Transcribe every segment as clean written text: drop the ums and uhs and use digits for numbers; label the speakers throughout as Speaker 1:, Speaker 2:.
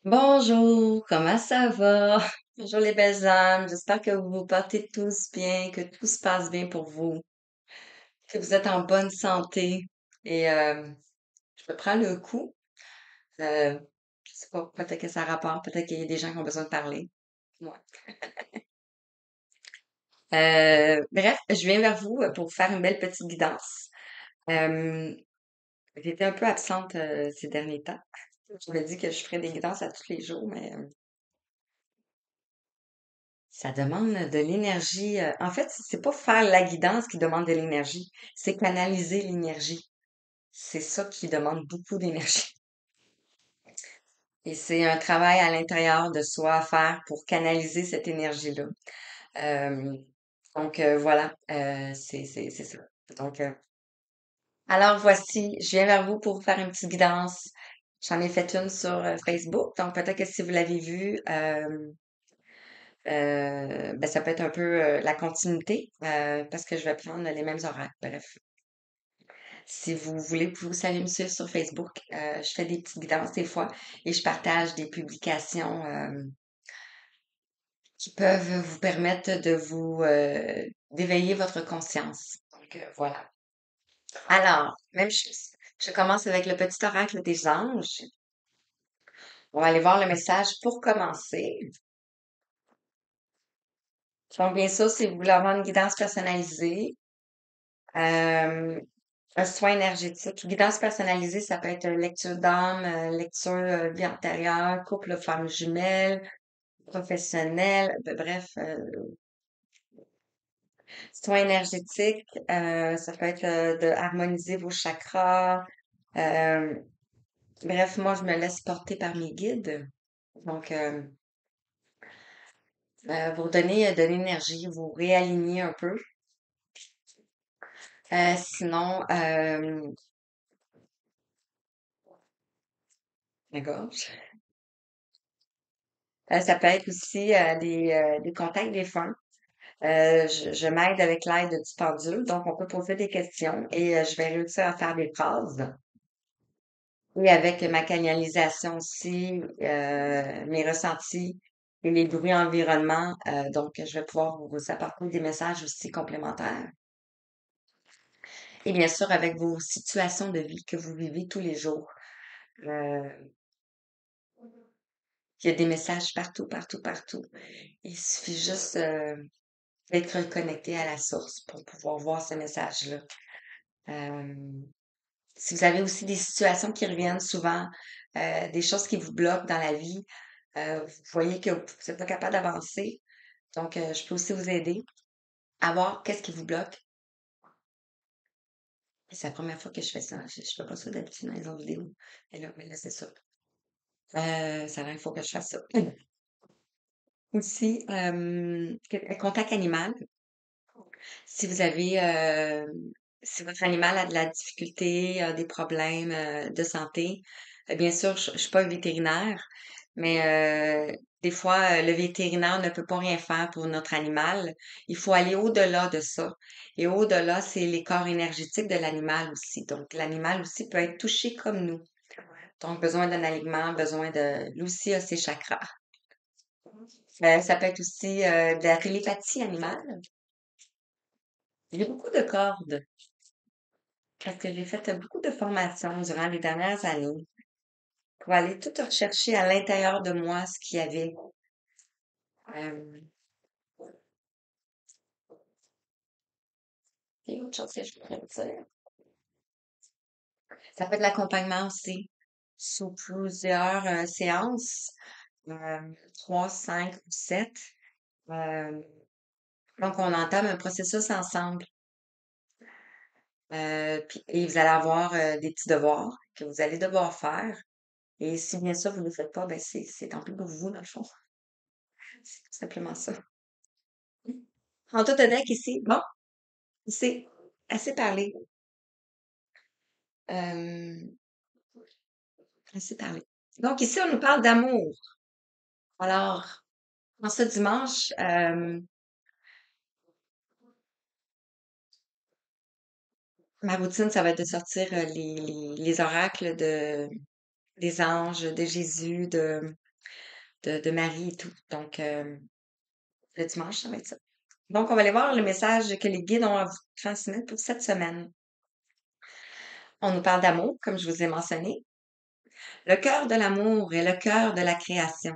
Speaker 1: Bonjour, comment ça va? Bonjour les belles âmes, j'espère que vous vous portez tous bien, que tout se passe bien pour vous, que vous êtes en bonne santé. Et je me prends le coup, je sais pas, peut-être que ça rapporte, peut-être qu'il y a des gens qui ont besoin de parler. Moi. Bref, je viens vers vous pour vous faire une belle petite guidance. Euh, J'étais un peu absente ces derniers temps. Je me dis que je ferais des guidances à tous les jours, mais ça demande de l'énergie. En fait, c'est pas faire la guidance qui demande de l'énergie, c'est canaliser l'énergie. C'est ça qui demande beaucoup d'énergie. Et c'est un travail à l'intérieur de soi à faire pour canaliser cette énergie-là. Euh, donc voilà, c'est ça. Donc, alors voici, je viens vers vous pour vous faire une petite guidance. J'en ai fait une sur Facebook, donc peut-être que si vous l'avez vue, ben, ça peut être un peu la continuité parce que je vais prendre les mêmes horaires. Bref, si vous voulez, vous savez me suivre sur Facebook. Je fais des petites guidances des fois et je partage des publications qui peuvent vous permettre de vous d'éveiller votre conscience. Donc voilà. Alors, même chose. Je commence avec le petit oracle des anges. On va aller voir le message pour commencer. Donc, bien sûr, si vous voulez avoir une guidance personnalisée, euh, un soin énergétique. Guidance personnalisée, ça peut être lecture d'âme, lecture vie antérieure, couple femme jumelle, professionnel, bref, soin énergétique, ça peut être de harmoniser vos chakras. euh, Bref, moi, je me laisse porter par mes guides. Donc, vous redonnez de l'énergie, vous réalignez un peu. Sinon, la gorge. Ça peut être aussi des contacts défunts. Je m'aide avec l'aide du pendule, donc on peut poser des questions et je vais réussir à faire des phrases. Et avec ma canalisation aussi, mes ressentis et les bruits environnements, donc je vais pouvoir vous apporter des messages aussi complémentaires. Et bien sûr, avec vos situations de vie que vous vivez tous les jours. Euh, il y a des messages partout, partout, partout. Il suffit juste d'être connecté à la source pour pouvoir voir ce message-là. Euh, Si vous avez aussi des situations qui reviennent souvent, des choses qui vous bloquent dans la vie, vous voyez que vous n'êtes pas capable d'avancer. Donc, je peux aussi vous aider à voir qu'est-ce qui vous bloque. Et c'est la première fois que je fais ça. Je fais pas ça d'habitude dans les autres vidéos. Mais là, c'est ça. Ça a l'air, il faut que je fasse ça. Aussi, contact animal. Si vous avez, si votre animal a de la difficulté, a des problèmes de santé, bien sûr, je suis pas vétérinaire, mais des fois, le vétérinaire ne peut pas rien faire pour notre animal. Il faut aller au-delà de ça. Et au-delà, c'est les corps énergétiques de l'animal aussi. Donc, l'animal aussi peut être touché comme nous. Donc, besoin d'un alignement, besoin de... Lui aussi a ses chakras. Ça peut être aussi de la télépathie animale. J'ai beaucoup de cordes. Parce que j'ai fait beaucoup de formations durant les dernières années pour aller tout rechercher à l'intérieur de moi ce qu'il y avait. Euh, et autre chose que je pourrais dire. Ça fait de l'accompagnement aussi sous plusieurs séances, 3, 5 ou 7. Euh, donc, on entame un processus ensemble. Et vous allez avoir des petits devoirs que vous allez devoir faire. Et si bien sûr vous ne le faites pas, ben c'est tant pis pour vous, dans le fond. C'est tout simplement ça. En tout honnête ici, bon, c'est assez parlé. Euh, Assez parlé. Donc ici, on nous parle d'amour. Alors, en ce dimanche, ma routine, ça va être de sortir les oracles des anges, de Jésus, de mari et tout. Donc, le dimanche, ça va être ça. Donc, on va aller voir le message que les guides ont à vous transmettre pour cette semaine. On nous parle d'amour, comme je vous ai mentionné. Le cœur de l'amour est le cœur de la création.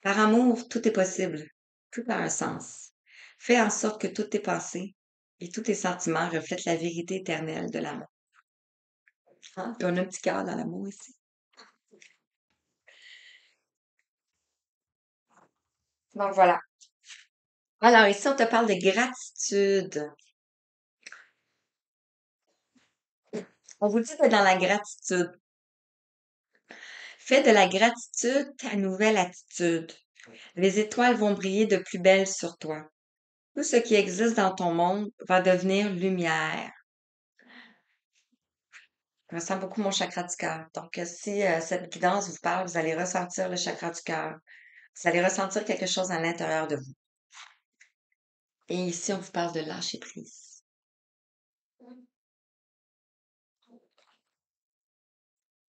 Speaker 1: Par amour, tout est possible. Tout a un sens. Fais en sorte que toutes tes pensées et tous tes sentiments reflètent la vérité éternelle de l'amour. Hein? Puis on a un petit cœur dans l'amour ici. Donc voilà. Alors ici, on te parle de gratitude. On vous dit d'être dans la gratitude. Fais de la gratitude ta nouvelle attitude. Les étoiles vont briller de plus belle sur toi. Tout ce qui existe dans ton monde va devenir lumière. Je ressens beaucoup mon chakra du cœur. Donc, si cette guidance vous parle, vous allez ressentir le chakra du cœur. Vous allez ressentir quelque chose à l'intérieur de vous. Et ici, on vous parle de lâcher prise.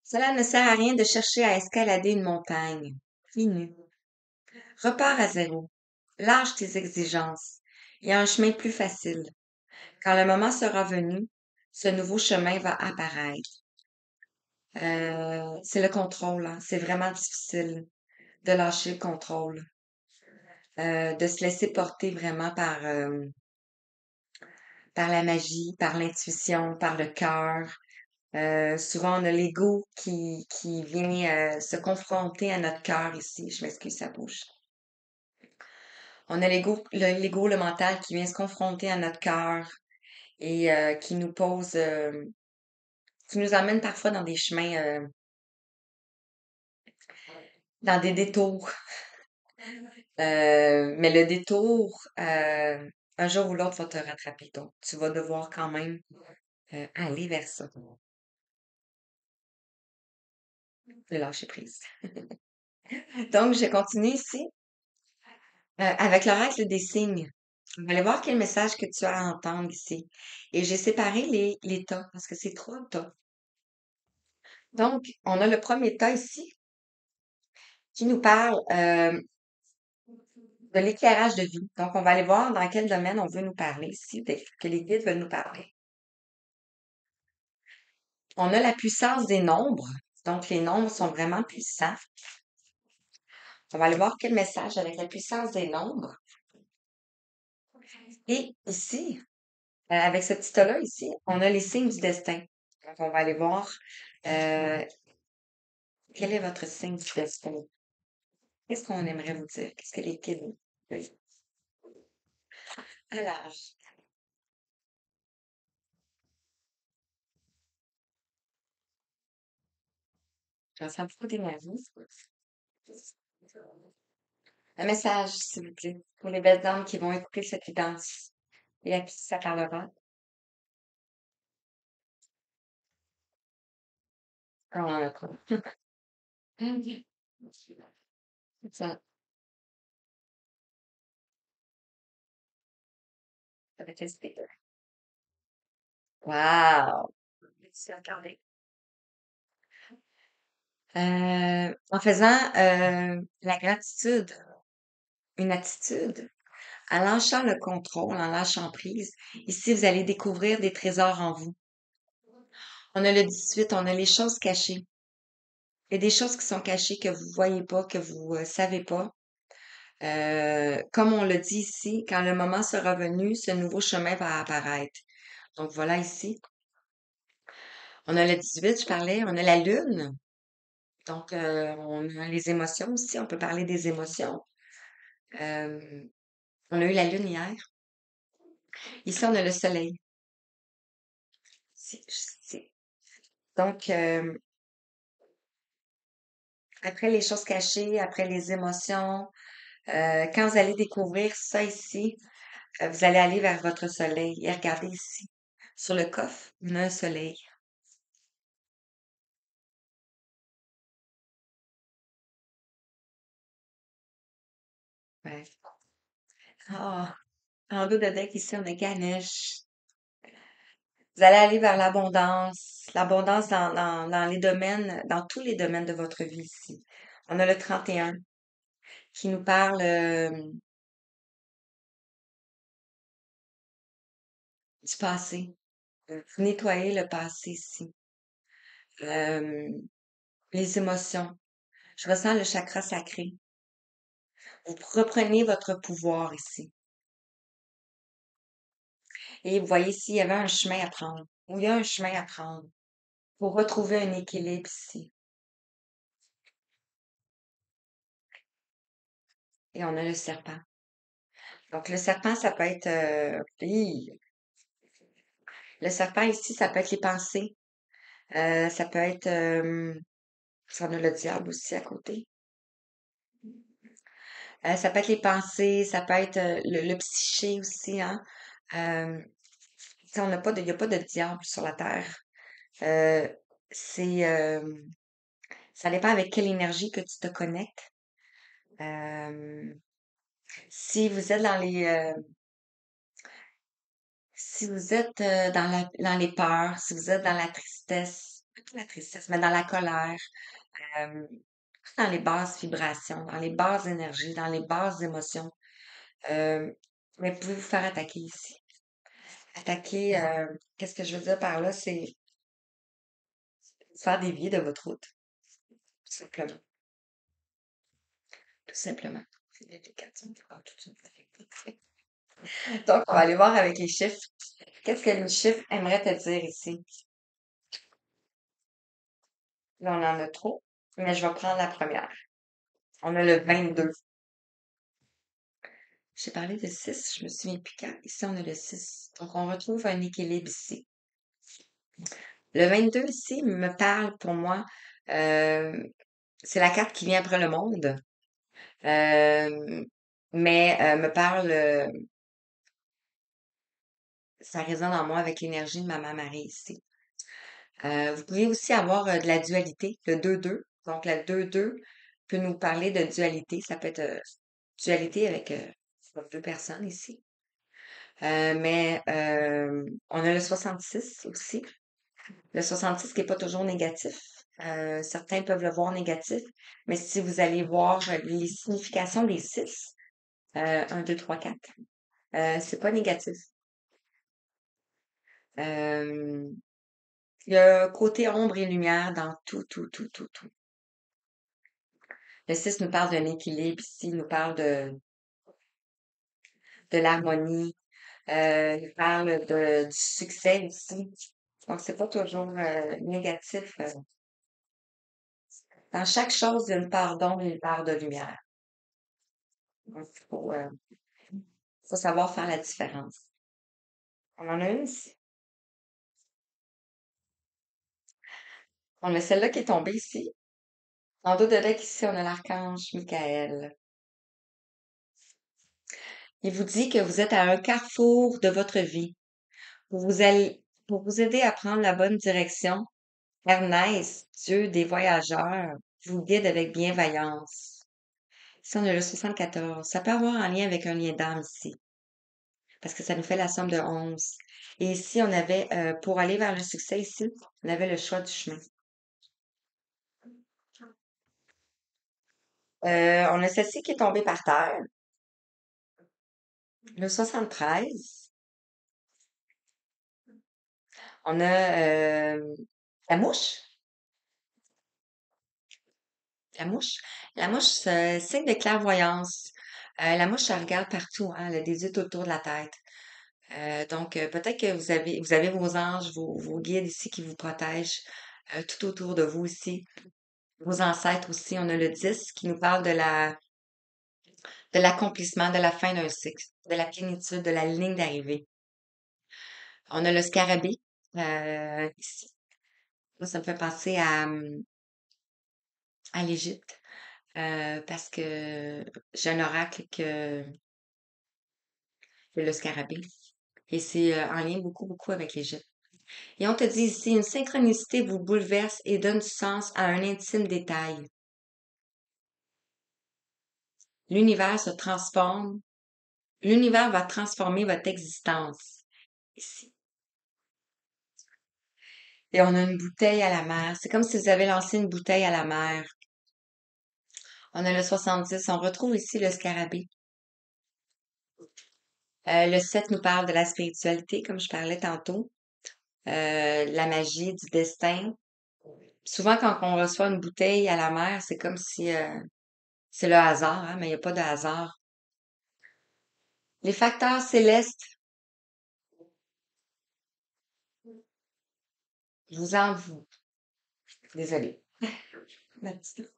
Speaker 1: Cela ne sert à rien de chercher à escalader une montagne. Pieds nus. Repars à zéro. Lâche tes exigences. Il y a un chemin plus facile. Quand le moment sera venu, ce nouveau chemin va apparaître. C'est le contrôle, hein. C'est vraiment difficile de lâcher le contrôle, de se laisser porter vraiment par la magie, par l'intuition, par le cœur. Souvent, on a l'ego qui vient se confronter à notre cœur ici. Je m'excuse, ça bouge. On a l'ego, le mental qui vient se confronter à notre cœur et qui nous pose, qui nous amène parfois dans des chemins, dans des détours. Mais le détour, un jour ou l'autre va te rattraper. Donc, tu vas devoir quand même aller vers ça, de lâcher prise. Donc, je continue ici avec l'oracle des signes. On va aller voir quel message que tu as à entendre ici. Et j'ai séparé les tas parce que c'est trois tas. Donc, on a le premier tas ici qui nous parle de l'éclairage de vie. Donc, on va aller voir dans quel domaine on veut nous parler ici, que les guides veulent nous parler. On a la puissance des nombres. Donc, les nombres sont vraiment puissants. On va aller voir quel message avec la puissance des nombres. Et ici, avec ce petit tas-là ici, on a les signes du destin. Donc, on va aller voir euh, quel est votre signe du destin. Qu'est-ce qu'on aimerait vous dire? Qu'est-ce que les kids... Alors, j'en sens beaucoup d'énergie. Un message, s'il vous plaît, pour les belles dames qui vont écouter cette guidance et à qui ça parlera. On en a pas. C'est ça. Ça va être le speaker. Wow! Merci, regardez. En faisant la gratitude une attitude, en lâchant le contrôle, en lâchant prise, ici, vous allez découvrir des trésors en vous. On a le 18, on a les choses cachées. Il y a des choses qui sont cachées que vous voyez pas, que vous savez pas. Comme on le dit ici, quand le moment sera venu, ce nouveau chemin va apparaître. Donc voilà ici. On a le 18, je parlais, on a la lune. Donc, on a les émotions aussi, on peut parler des émotions. Euh, on a eu la lune hier. Ici, on a le soleil. Si. Donc, après les choses cachées, après les émotions, quand vous allez découvrir ça ici, vous allez aller vers votre soleil et regardez ici. Sur le coffre, on a un soleil. Ouais. Ah, en dos de deck ici, on a Ganesh. Vous allez aller vers l'abondance dans les domaines, dans tous les domaines de votre vie ici. On a le 31. qui nous parle du passé. Vous nettoyez le passé ici. Euh, les émotions. Je ressens le chakra sacré. Vous reprenez votre pouvoir ici. Et vous voyez s'il y avait un chemin à prendre. Ou il y a un chemin à prendre pour retrouver un équilibre ici. Et on a le serpent. Donc, le serpent, ça peut être... le serpent ici, ça peut être les pensées. Ça peut être... ça en a le diable aussi à côté. Ça peut être les pensées, ça peut être le psyché aussi, hein. Euh, tu sais, on n'a pas de, il n'y a pas de diable sur la terre. Euh, c'est, ça dépend avec quelle énergie que tu te connectes. Euh, si vous êtes dans si vous êtes dans les peurs, si vous êtes dans la tristesse, pas la tristesse, mais dans la colère, euh, dans les basses vibrations, dans les basses énergies, dans les basses émotions, euh, mais vous pouvez vous faire attaquer ici. Attaquer, qu'est-ce que je veux dire par là? C'est faire dévier de votre route, tout simplement. Tout simplement. C'est l'application qui parle tout ça. Donc, on va aller voir avec les chiffres. Qu'est-ce que les chiffres aimeraient te dire ici? Là, on en a trop, mais je vais prendre la première. On a le 22. J'ai parlé de 6, je me souviens plus quand. Ici, on a le 6. Donc, on retrouve un équilibre ici. Le 22 ici me parle pour moi, euh, c'est la carte qui vient après le monde, euh, mais me parle, ça résonne en moi avec l'énergie de Maman Marie ici. Vous pouvez aussi avoir de la dualité, le 2-2. Donc, la 2-2 peut nous parler de dualité. Ça peut être dualité avec deux personnes ici. Mais on a le 66 aussi. Le 66 qui n'est pas toujours négatif. Certains peuvent le voir négatif, mais si vous allez voir les significations des 6, 1, 2, 3, 4, c'est pas négatif. Euh, il y a côté ombre et lumière dans tout, tout, tout, tout, tout. Le 6 nous parle d'un équilibre ici, nous parle de l'harmonie, il parle du succès ici. Donc, c'est pas toujours négatif. Dans chaque chose, il y a une part d'ombre et une part de lumière. Donc, faut savoir faire la différence. On en a une ici. On a celle-là qui est tombée ici. En dos de deck, ici, on a l'archange Michael. Il vous dit que vous êtes à un carrefour de votre vie. Pour vous aider à prendre la bonne direction, Ernest, Dieu des voyageurs, vous guide avec bienveillance. Ici, on a le 74. Ça peut avoir un lien avec un lien d'âme ici, parce que ça nous fait la somme de 11. Et ici, on avait, pour aller vers le succès ici, on avait le choix du chemin. On a celle-ci qui est tombée par terre, le 73. On a la mouche. La mouche. La mouche, signe de clairvoyance. La mouche, elle regarde partout, hein, elle a des yeux tout autour de la tête. Donc, peut-être que vous avez vos anges, vos guides ici qui vous protègent tout autour de vous ici. Vos ancêtres aussi. On a le 10 qui nous parle de l'accomplissement, de la fin d'un cycle, de la plénitude, de la ligne d'arrivée. On a le scarabée ici. Moi, ça me fait penser à l'Égypte parce que j'ai un oracle que le scarabée. Et c'est en lien beaucoup, beaucoup avec l'Égypte. Et on te dit ici, une synchronicité vous bouleverse et donne du sens à un intime détail. L'univers se transforme. L'univers va transformer votre existence ici. Et on a une bouteille à la mer. C'est comme si vous avez lancé une bouteille à la mer. On a le 70. On retrouve ici le scarabée. Le 7 nous parle de la spiritualité, comme je parlais tantôt, la magie, du destin. Souvent, quand on reçoit une bouteille à la mer, c'est comme si c'est le hasard, hein, mais il n'y a pas de hasard. Les facteurs célestes, je vous en vous. Désolée. Ma petite-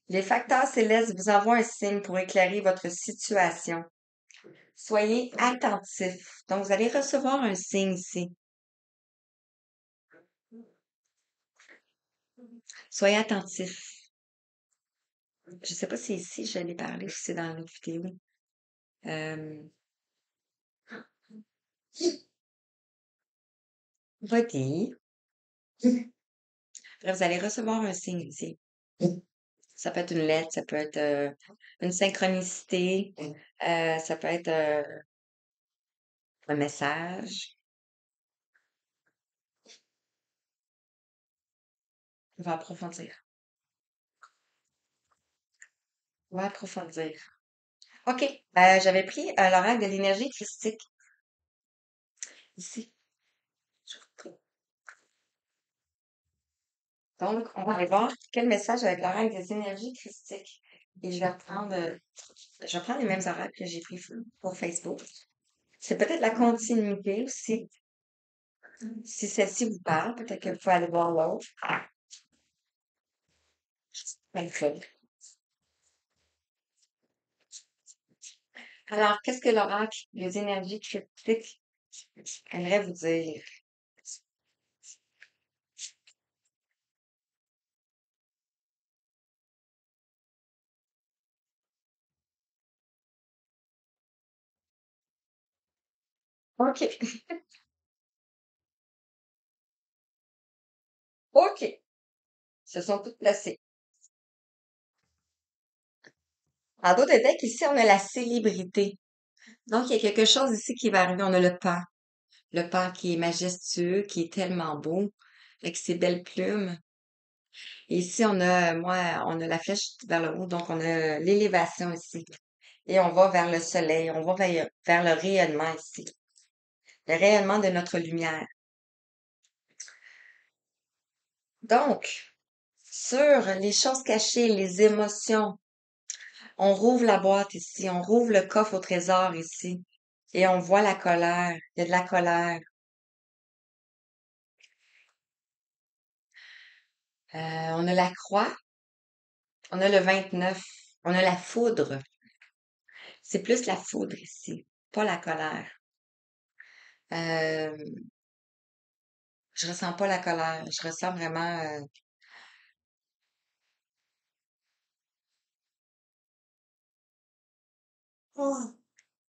Speaker 1: Les facteurs célestes vous envoient un signe pour éclairer votre situation. Soyez attentifs. Donc, vous allez recevoir un signe ici. Soyez attentifs. Je ne sais pas si ici je l'ai parlé ou si c'est dans l'autre vidéo. Euh, Redis. Bref, vous allez recevoir un signe ici. Ça peut être une lettre, ça peut être une synchronicité, ça peut être un message. On va approfondir. On va approfondir. OK. J'avais pris l'oracle de l'énergie christique ici. Donc, on va aller voir quel message avec l'oracle des énergies christiques. Et je vais prendre les mêmes oracles que j'ai pris pour Facebook. C'est peut-être la continuité aussi. Si celle-ci vous parle, peut-être que vous pouvez aller voir l'autre. Parfait. Alors, qu'est-ce que l'oracle des énergies christiques aimerait vous dire? OK. OK. Se sont toutes placées. En d'autres textes, ici, on a la célébrité. Donc, il y a quelque chose ici qui va arriver. On a le pas. Le pas qui est majestueux, qui est tellement beau, avec ses belles plumes. Et ici, on a la flèche vers le haut, donc on a l'élévation ici. Et on va vers le soleil, on va vers le rayonnement ici. Le rayonnement de notre lumière. Donc, sur les choses cachées, les émotions, on rouvre la boîte ici, on rouvre le coffre au trésor ici. Et on voit la colère. Il y a de la colère. On a la croix, on a le 29, on a la foudre. C'est plus la foudre ici, pas la colère. Euh, je ressens pas la colère, je ressens vraiment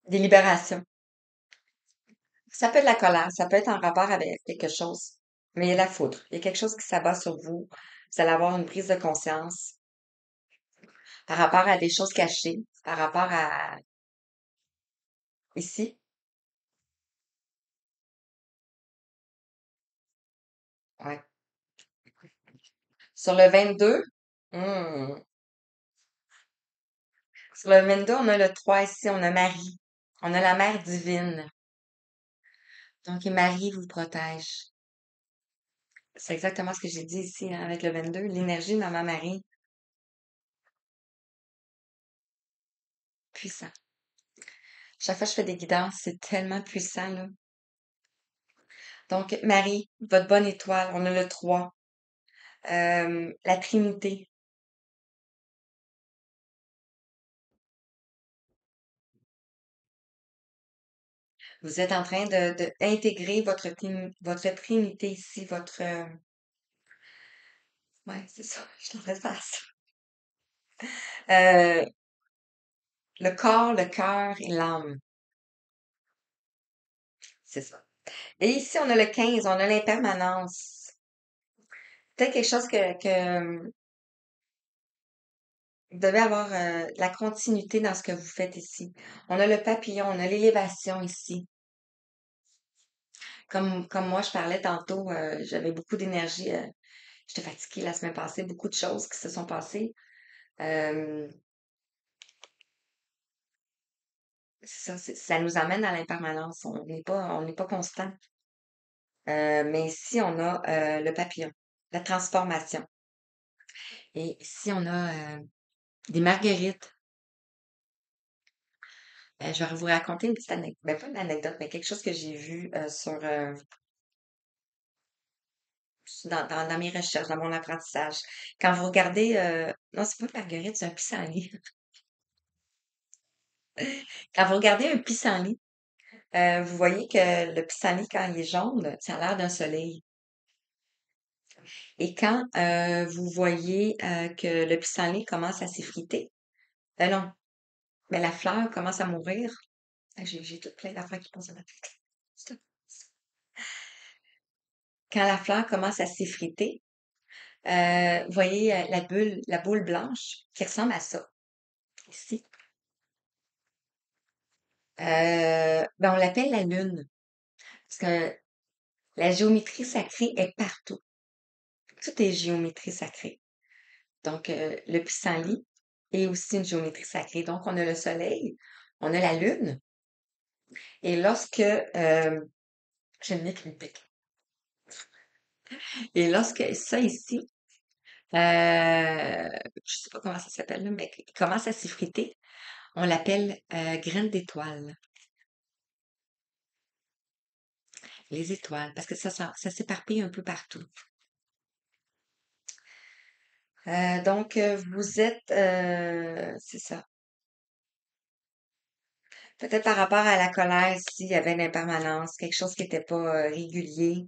Speaker 1: des libérations. Ça peut être la colère, ça peut être en rapport avec quelque chose, mais il y a la foudre. Il y a quelque chose qui s'abat sur vous. Vous allez avoir une prise de conscience par rapport à des choses cachées, par rapport à ici. Ouais. Sur le 22, hmm, sur le 22, on a le 3 ici, on a Marie. On a la mère divine. Donc, Marie vous protège. C'est exactement ce que j'ai dit ici, hein, avec le 22. L'énergie de Maman Marie, puissant. Chaque fois que je fais des guidances, c'est tellement puissant, là. Donc, Marie, votre bonne étoile, on a le 3. La Trinité. Vous êtes en train de intégrer votre Trinité ici, ouais, c'est ça, je suis en train de faire ça. Euh, le corps, le cœur et l'âme. C'est ça. Et ici, on a le 15, on a l'impermanence. Peut-être quelque chose que vous devez avoir la continuité dans ce que vous faites ici. On a le papillon, on a l'élévation ici. Comme moi, je parlais tantôt, j'avais beaucoup d'énergie. J'étais fatiguée la semaine passée, beaucoup de choses qui se sont passées. Euh, ça, ça nous amène à l'impermanence. On n'est pas constant. Mais ici, on a le papillon, la transformation. Et ici, on a des marguerites. Je vais vous raconter une petite anecdote. Ben, pas une anecdote, mais quelque chose que j'ai vu dans mes recherches, dans mon apprentissage. Quand vous regardez, non, c'est pas une marguerite, c'est un pissenlit. Quand vous regardez un pissenlit, vous voyez que le pissenlit, quand il est jaune, ça a l'air d'un soleil. Et quand vous voyez que le pissenlit commence à s'effriter, non, mais la fleur commence à mourir. Ah, j'ai tout plein d'affaires qui passent dans ma tête. Stop. Quand la fleur commence à s'effriter, vous voyez la boule blanche qui ressemble à ça, ici. Ben, on l'appelle la lune, parce que la géométrie sacrée est partout. Tout est géométrie sacrée. Donc, le pissenlit est aussi une géométrie sacrée. Donc, on a le soleil, on a la lune, et lorsque, j'aime bien qu'il me pique. Et lorsque ça ici, je sais pas comment ça s'appelle, là, mais il commence à s'effriter, on l'appelle graine d'étoile. Les étoiles, parce que ça s'éparpille un peu partout. Donc, vous êtes, c'est ça. Peut-être par rapport à la colère, s'il y avait une impermanence, quelque chose qui n'était pas régulier.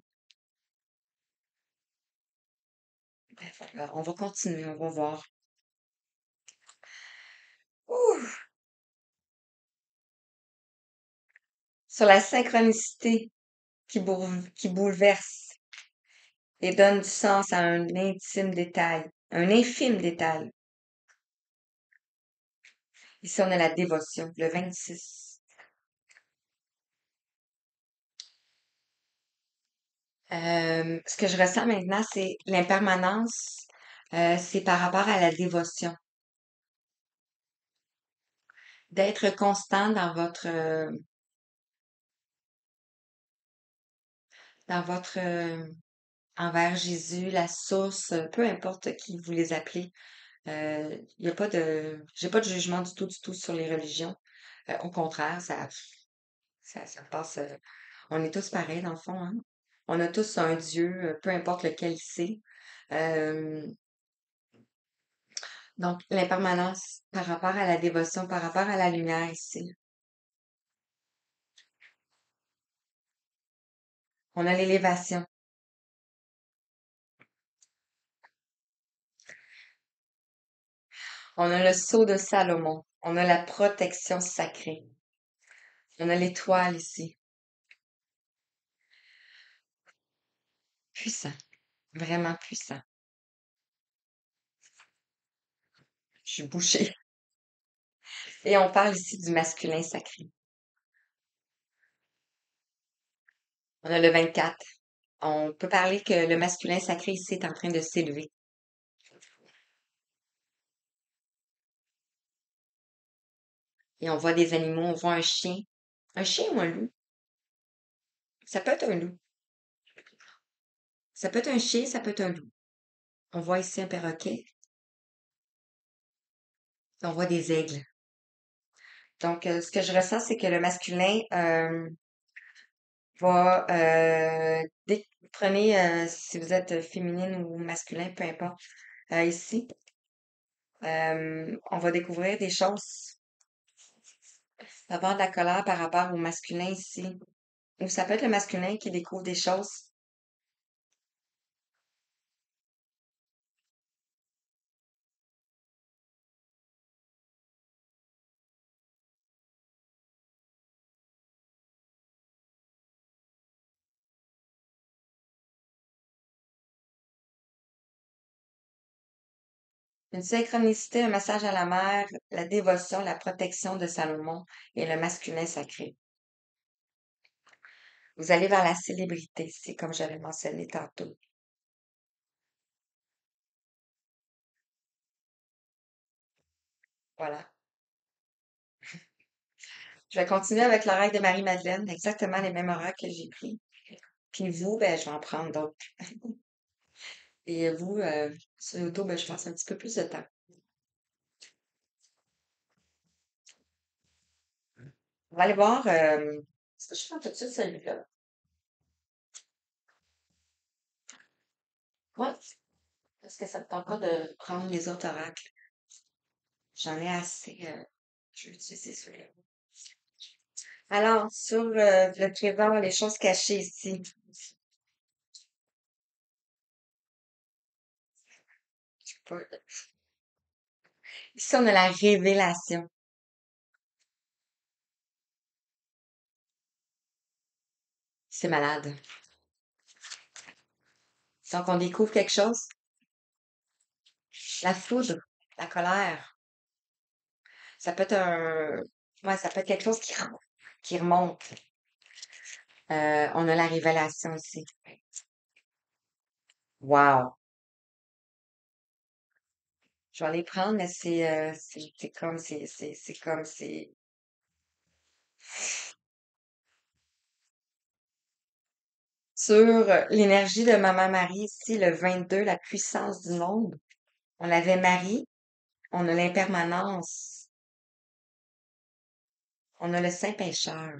Speaker 1: Ben, voilà, on va continuer, on va voir. Ouh! Sur la synchronicité qui bouleverse et donne du sens à un intime détail, un infime détail. Ici, on a la dévotion, le 26. Ce que je ressens maintenant, c'est l'impermanence, c'est par rapport à la dévotion. D'être constant dans votre envers Jésus, la source, peu importe qui vous les appelez. Il y a pas de, j'ai pas de jugement du tout sur les religions. Au contraire, ça passe. On est tous pareils dans le fond, hein. On a tous un Dieu, peu importe lequel c'est. Euh, donc, l'impermanence par rapport à la dévotion, par rapport à la lumière ici. On a l'élévation. On a le sceau de Salomon. On a la protection sacrée. On a l'étoile ici. Puissant. Vraiment puissant. Je suis bouchée. Et on parle ici du masculin sacré. On a le 24. On peut parler que le masculin sacré ici est en train de s'élever. Et on voit des animaux, on voit un chien. Un chien ou un loup? Ça peut être un loup. Ça peut être un chien, ça peut être un loup. On voit ici un perroquet. On voit des aigles. Donc, ce que je ressens, c'est que le masculin va... prenez, si vous êtes féminine ou masculin, peu importe, ici, on va découvrir des choses. Avoir de la colère par rapport au masculin ici. Ou ça peut être le masculin qui découvre des choses. Une synchronicité, un message à la mère, la dévotion, la protection de Salomon et le masculin sacré. Vous allez vers la célébrité, c'est comme j'avais mentionné tantôt. Voilà. Je vais continuer avec l'oracle de Marie-Madeleine, exactement les mêmes oracles que j'ai pris. Puis vous, ben, je vais en prendre d'autres. Et vous, sur YouTube, ben, je passe un petit peu plus de temps. On va aller voir. Est-ce que je prends tout de suite celui-là? Ouais. Est-ce que ça me tente pas de prendre les autres oracles? J'en ai assez. Je vais utiliser celui-là. Alors, sur le trésor, les choses cachées ici. Je sais pas. Ici, on a la révélation. C'est malade. Donc, on découvre quelque chose. La foudre, la colère. Ça peut être ouais, ça peut être quelque chose qui remonte. On a la révélation ici. Wow. Je vais aller prendre, mais c'est comme, c'est comme, sur l'énergie de Maman Marie ici, le 22, la puissance du monde. On avait Marie, on a l'impermanence, on a le Saint Pécheur.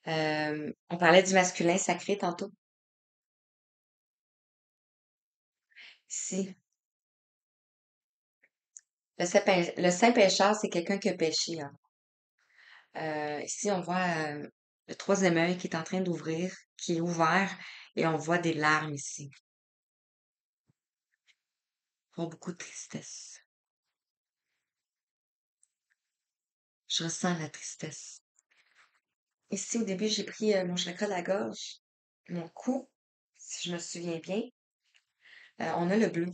Speaker 1: On parlait du masculin sacré tantôt. Ici, le Saint Pécheur, c'est quelqu'un qui a péché, hein. Ici, on voit le troisième œil qui est en train d'ouvrir, qui est ouvert, et on voit des larmes ici. On voit beaucoup de tristesse. Je ressens la tristesse. Ici, au début, j'ai pris mon chakra de la gorge, mon cou, si je me souviens bien. On a le bleu.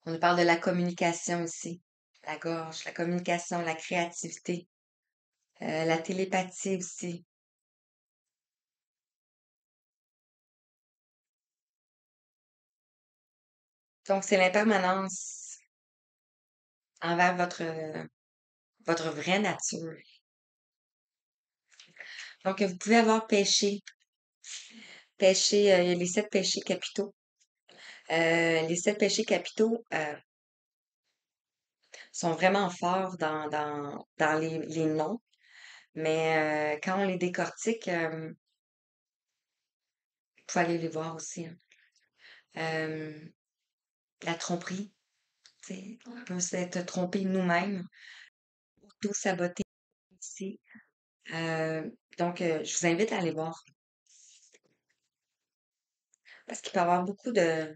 Speaker 1: On nous parle de la communication ici. La gorge, la communication, la créativité, la télépathie aussi. Donc, c'est l'impermanence envers votre vraie nature. Donc, vous pouvez avoir péché, il y a les 7 péchés capitaux. Les 7 péchés capitaux sont vraiment forts dans les noms, mais quand on les décortique, vous pouvez aller les voir aussi, hein. Euh, la tromperie, tu sais, on peut s'être trompé nous-mêmes, tout saboter ici. Donc, je vous invite à aller voir parce qu'il peut y avoir beaucoup de...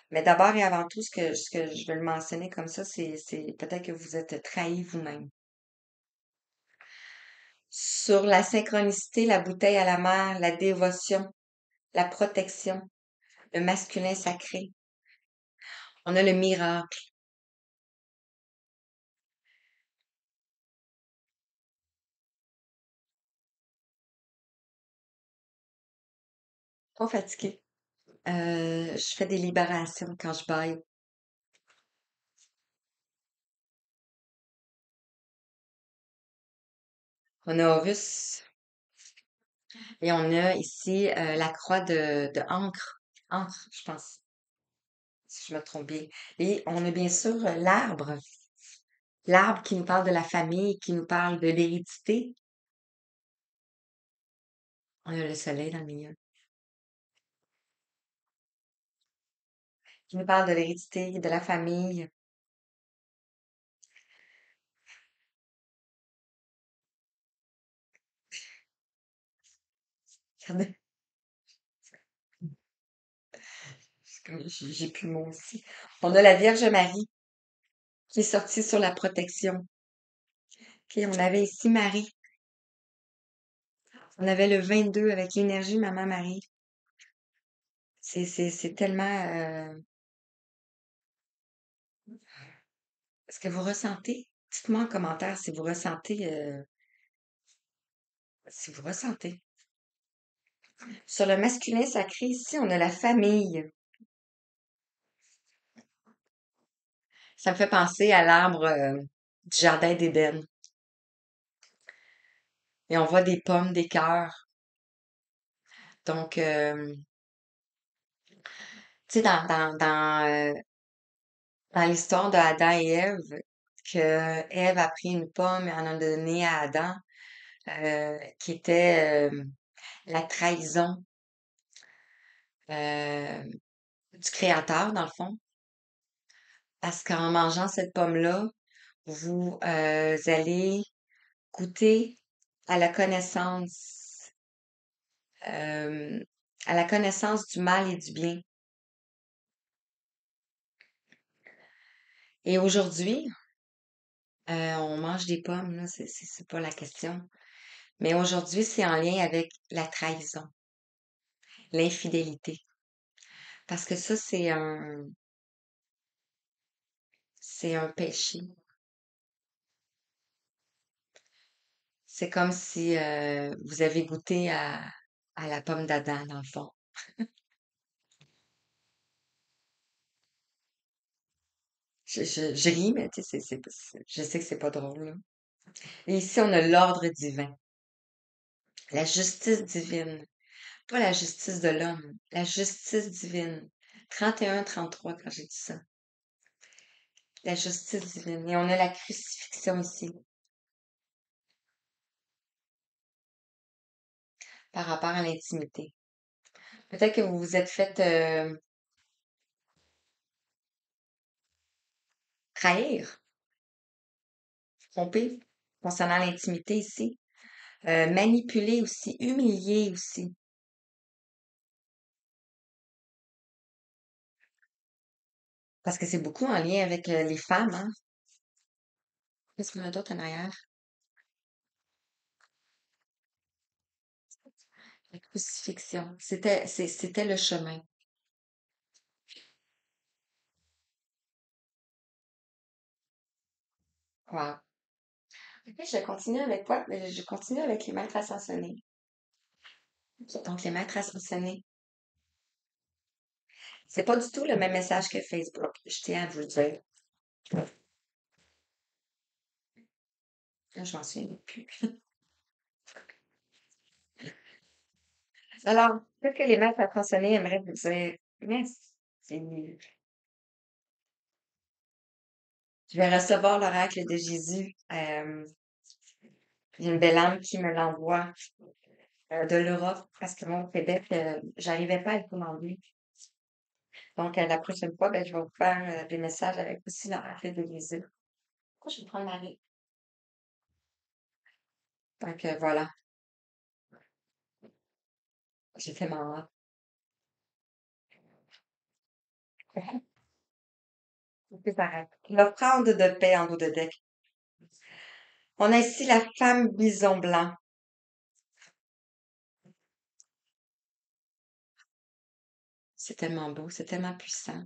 Speaker 1: Mais d'abord et avant tout, ce que je vais le mentionner comme ça, c'est peut-être que vous êtes trahi vous-même. Sur la synchronicité, la bouteille à la mer, la dévotion, la protection, le masculin sacré. On a le miracle. Pas fatigué. Je fais des libérations quand je baille. On a Horus et on a ici la croix de Ancre. Ancre, je pense, si je me trompe bien. Et on a bien sûr l'arbre. L'arbre qui nous parle de la famille, qui nous parle de l'hérédité. On a le soleil dans le milieu. Qui nous parle de l'hérédité, de la famille. Regardez, j'ai plus mon aussi. On a la Vierge Marie qui est sortie sur la protection. OK, on avait ici Marie. On avait le 22 avec l'énergie Maman Marie. C'est tellement... Est-ce que vous ressentez? Dites-moi en commentaire si vous ressentez. Sur le masculin sacré, ici, on a la famille. Ça me fait penser à l'arbre du jardin d'Éden. Et on voit des pommes, des cœurs. Donc, tu sais, dans l'histoire d'Adam et Ève, que Ève a pris une pomme et en a donné à Adam, qui était la trahison euh, du Créateur, dans le fond. Parce qu'en mangeant cette pomme-là, vous allez goûter à la connaissance, euh, à la connaissance du mal et du bien. Et aujourd'hui, on mange des pommes, là, c'est pas la question. Mais aujourd'hui, c'est en lien avec la trahison, l'infidélité. Parce que ça, c'est un péché. C'est comme si vous avez goûté à la pomme d'Adam, dans le fond. Je ris, mais tu sais, je sais que c'est pas drôle, là. Et ici, on a l'ordre divin, la justice divine. Pas la justice de l'homme, la justice divine. 31-33 quand j'ai dit ça. La justice divine. Et on a la crucifixion ici, par rapport à l'intimité. Peut-être que vous vous êtes fait trahir, tromper concernant l'intimité ici. Manipuler aussi, humilier aussi. Parce que c'est beaucoup en lien avec les femmes, hein. Qu'est-ce qu'on a d'autre en arrière? La crucifixion. C'était le chemin. Wow. Ok, je continue avec quoi? Je continue avec les maîtres ascensionnés. Donc, les maîtres ascensionnés. C'est pas du tout le même message que Facebook. Je tiens à vous le dire. Là, je m'en souviens plus. Alors, qu'est-ce que les maîtres ascensionnés aimeraient vous dire? Merci. Je vais recevoir l'oracle de Jésus. Il y a une belle âme qui me l'envoie de l'Europe parce que mon Québec, j'arrivais pas à le commander. Donc, la prochaine fois, ben, je vais vous faire des messages avec aussi l'oracle de Jésus. Pourquoi je vais prendre ma vie? Donc, voilà. J'ai tellement hâte. C'est pareil. L'offrande de paix en dos de deck. On a ici la femme bison blanc. C'est tellement beau, c'est tellement puissant.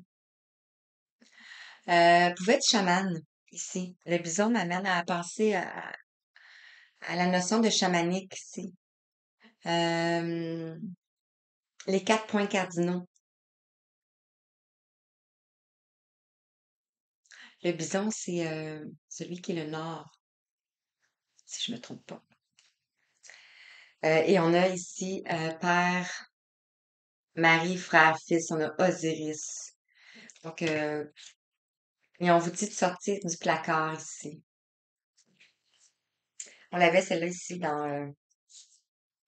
Speaker 1: Pouvait être chamane ici. Le bison m'amène à penser à la notion de chamanique ici. Euh, les 4 points cardinaux. Le bison, c'est celui qui est le nord, si je me trompe pas. Et on a ici Père, Marie, frère, fils. On a Osiris. Donc, et on vous dit de sortir du placard ici. On l'avait celle-là ici dans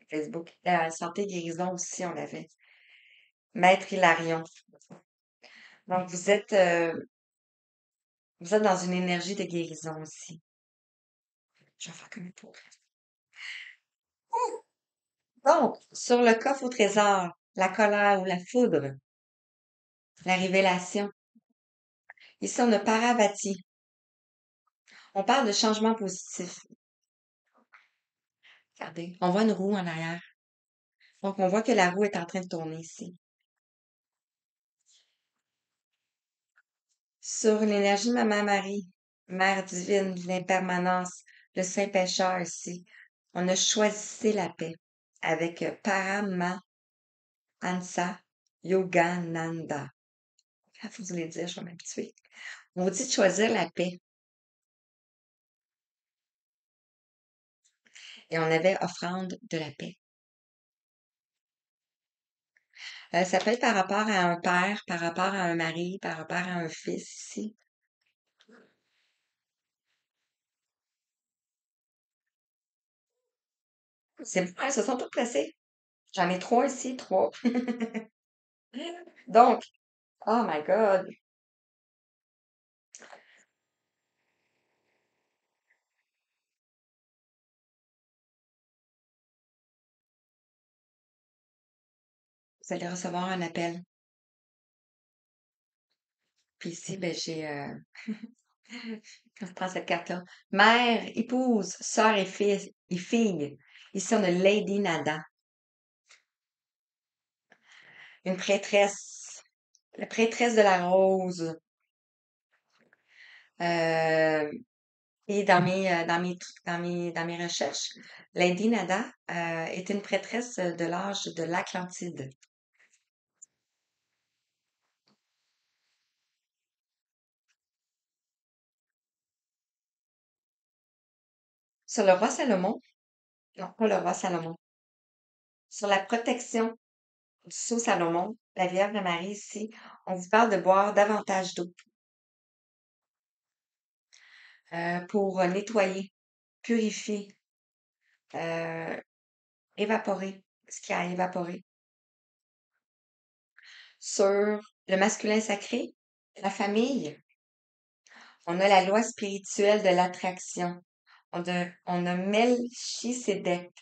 Speaker 1: Facebook. Santé guérison aussi, on l'avait. Maître Hilarion. Donc, vous êtes dans une énergie de guérison aussi. Je vais faire comme il faut. Donc, sur le coffre au trésor, la colère ou la foudre, la révélation. Ici, on a Paravati. On parle de changement positif. Regardez, on voit une roue en arrière. Donc, on voit que la roue est en train de tourner ici. Sur l'énergie Maman Marie, Mère divine, l'impermanence, le Saint-Pécheur ici, on a choisi la paix avec Parama. Ansa Yogananda. À force de les dire, je vais m'habituer. On vous dit de choisir la paix. Et on avait offrande de la paix. Ça peut être par rapport à un père, par rapport à un mari, par rapport à un fils ici. C'est bon, elles se sont toutes placées. J'en ai trois ici, trois. Donc, oh my God, vous allez recevoir un appel. Puis ici, ben, j'ai, quand je prends cette carte-là, mère, épouse, sœur et fils et fille. Ici, on a Lady Nada, une prêtresse, la prêtresse de la rose. Euh, et dans mes recherches, Lady Nada est une prêtresse de l'âge de l'Atlantide. Sur le roi Salomon, non, pas le roi Salomon, sur la protection du sceau Salomon, la Vierge Marie ici, on vous parle de boire davantage d'eau pour nettoyer, purifier, euh, évaporer ce qui a évaporé. Sur le masculin sacré, la famille, on a la loi spirituelle de l'attraction. On a Melchisédek.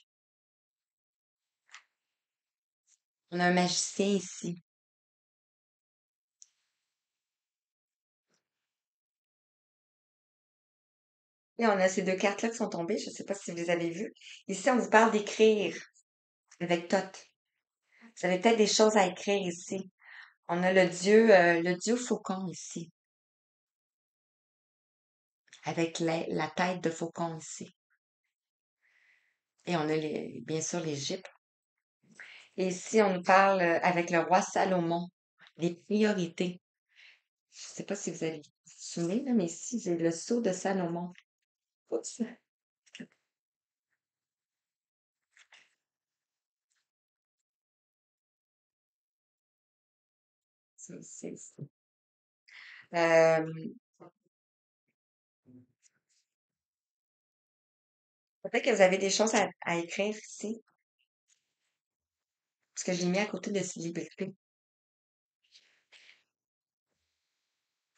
Speaker 1: On a un magicien ici. Et on a ces deux cartes-là qui sont tombées. Je ne sais pas si vous les avez vues. Ici, on vous parle d'écrire avec Thoth. Vous avez peut-être des choses à écrire ici. On a le dieu faucon ici, avec la tête de faucon ici. Et on a bien sûr l'Égypte. Et ici, on nous parle avec le roi Salomon, des priorités. Je ne sais pas si vous avez vous souvenez, là, mais ici, j'ai le sceau de Salomon. Oups. C'est- Euh, peut-être que vous avez des choses à écrire ici, parce que je l'ai mis à côté de célébrité.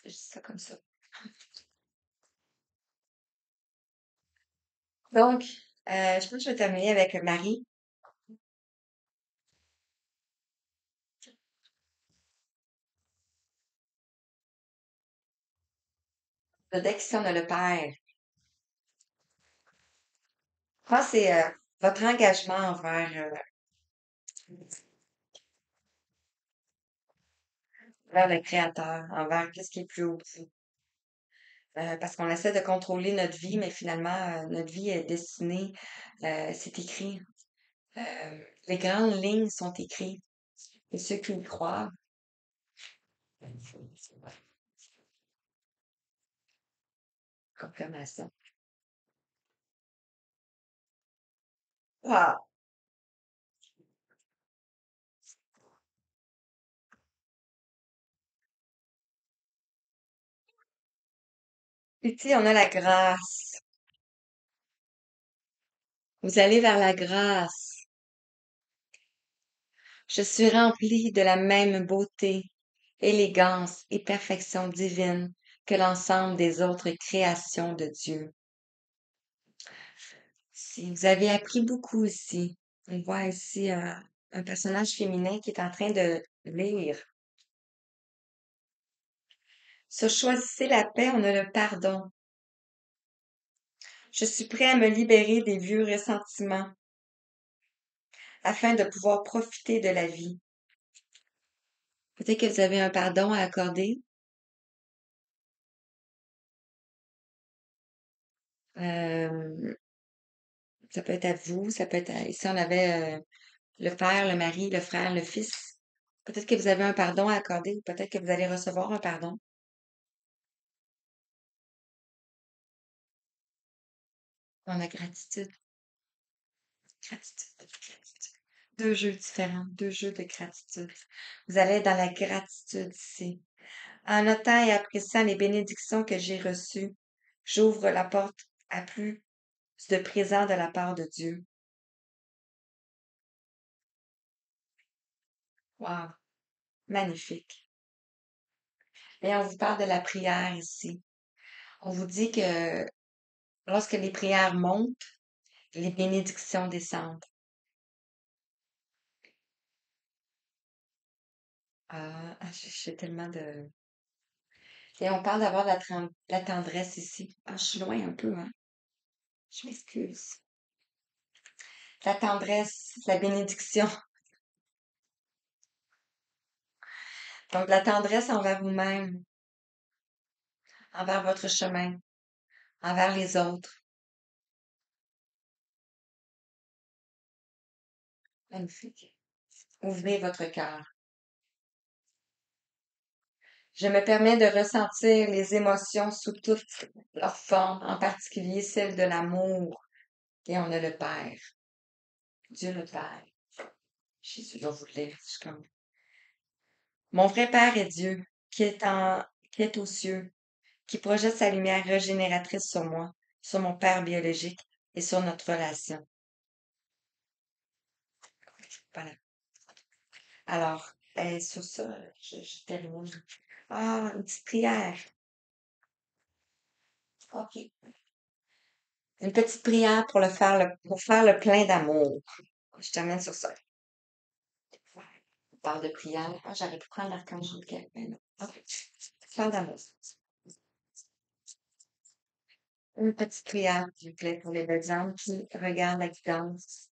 Speaker 1: Je dis ça comme ça. Donc, je pense que je vais terminer avec Marie. Le deck ici, on a le père. Je pense que c'est votre engagement envers le créateur, envers qu'est-ce qui est plus haut que vous. Parce qu'on essaie de contrôler notre vie, mais finalement, notre vie est destinée, c'est écrit. Les grandes lignes sont écrites. Et ceux qui y croient, confirmation. Ah! Ici, on a la grâce. Vous allez vers la grâce. Je suis remplie de la même beauté, élégance et perfection divine que l'ensemble des autres créations de Dieu. Si vous avez appris beaucoup ici, on voit ici un personnage féminin qui est en train de lire. Sur Choisissez la paix, on a le pardon. Je suis prêt à me libérer des vieux ressentiments afin de pouvoir profiter de la vie. Peut-être que vous avez un pardon à accorder. Euh, ça peut être à vous, ça peut être ici on avait le père, le mari, le frère, le fils. Peut-être que vous avez un pardon à accorder ou peut-être que vous allez recevoir un pardon. Dans la gratitude, gratitude, gratitude. Deux jeux différents, deux jeux de gratitude. Vous allez être dans la gratitude ici. En notant et appréciant les bénédictions que j'ai reçues, j'ouvre la porte à plus de présents de la part de Dieu. Wow, magnifique. Et on vous parle de la prière ici. On vous dit que lorsque les prières montent, les bénédictions descendent. J'ai tellement de... Et on parle d'avoir la tendresse ici. Ah, je suis loin un peu, hein? Je m'excuse. La tendresse, la bénédiction. Donc, la tendresse envers vous-même, envers votre chemin, envers les autres. Magnifique. Ouvrez votre cœur. Je me permets de ressentir les émotions sous toutes leurs formes, en particulier celle de l'amour. Et on a le Père, Dieu le Père. Jésus va vous le lire. Je suis comme... Mon vrai Père est Dieu, qui est aux cieux, qui projette sa lumière régénératrice sur moi, sur mon Père biologique et sur notre relation. Voilà. Alors, sur ça, je termine. Ah, une petite prière. OK. Une petite prière pour pour faire le plein d'amour. Je termine sur ça. On parle de prière. Ah, j'aurais pu prendre l'archange Michael, mais non. OK. Plein d'amour. Une petite prière, s'il vous plaît, pour les belles âmes qui regardent la guidance.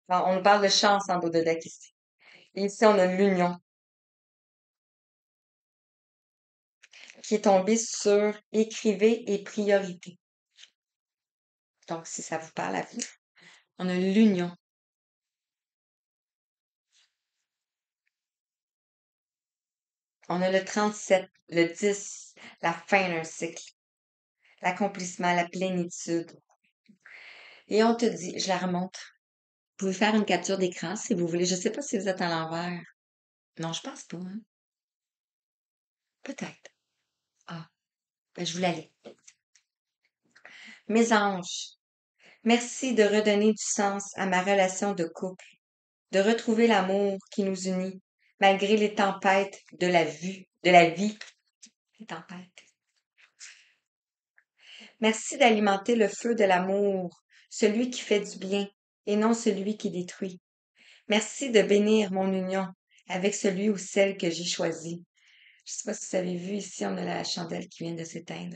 Speaker 1: Bon, on nous parle de chance en Bouddha ici. Et ici, on a l'union qui est tombée sur écrivez et priorité. Donc, si ça vous parle à vous, on a l'union. On a le 37, le 10, la fin d'un cycle, l'accomplissement, la plénitude. Et on te dit, je la remonte. Vous pouvez faire une capture d'écran si vous voulez. Je ne sais pas si vous êtes à l'envers. Non, je pense pas, hein. Peut-être. Ah, ben, je vous la lis. Mes anges, merci de redonner du sens à ma relation de couple, de retrouver l'amour qui nous unit, malgré les tempêtes de la vie. Les tempêtes. Merci d'alimenter le feu de l'amour, celui qui fait du bien et non celui qui détruit. Merci de bénir mon union avec celui ou celle que j'ai choisi. Je sais pas si vous avez vu ici, on a la chandelle qui vient de s'éteindre.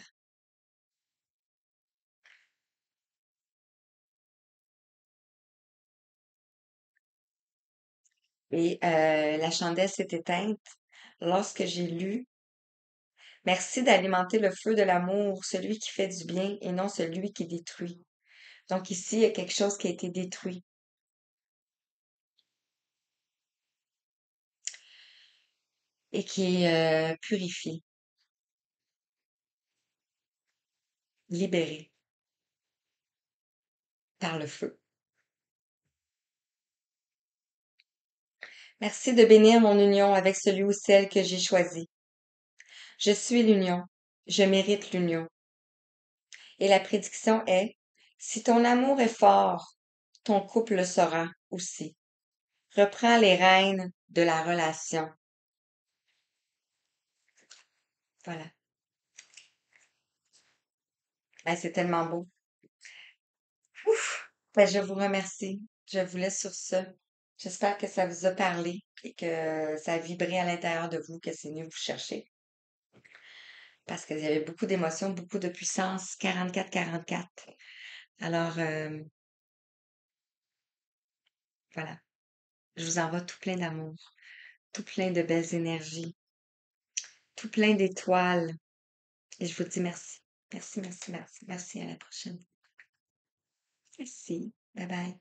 Speaker 1: Et la chandelle s'est éteinte lorsque j'ai lu Merci d'alimenter le feu de l'amour, celui qui fait du bien et non celui qui détruit. Donc ici, il y a quelque chose qui a été détruit et qui est purifié, libéré par le feu. Merci de bénir mon union avec celui ou celle que j'ai choisi. Je suis l'union. Je mérite l'union. Et la prédiction est, si ton amour est fort, ton couple le sera aussi. Reprends les rênes de la relation. Voilà. Ah, c'est tellement beau. Ouf! Ben, je vous remercie. Je vous laisse sur ce. J'espère que ça vous a parlé et que ça a vibré à l'intérieur de vous, que c'est mieux vous chercher. Parce qu'il y avait beaucoup d'émotions, beaucoup de puissance. 44-44. Alors, voilà. Je vous envoie tout plein d'amour, tout plein de belles énergies, tout plein d'étoiles. Et je vous dis merci. Merci, merci, merci. Merci, à la prochaine. Merci. Bye bye.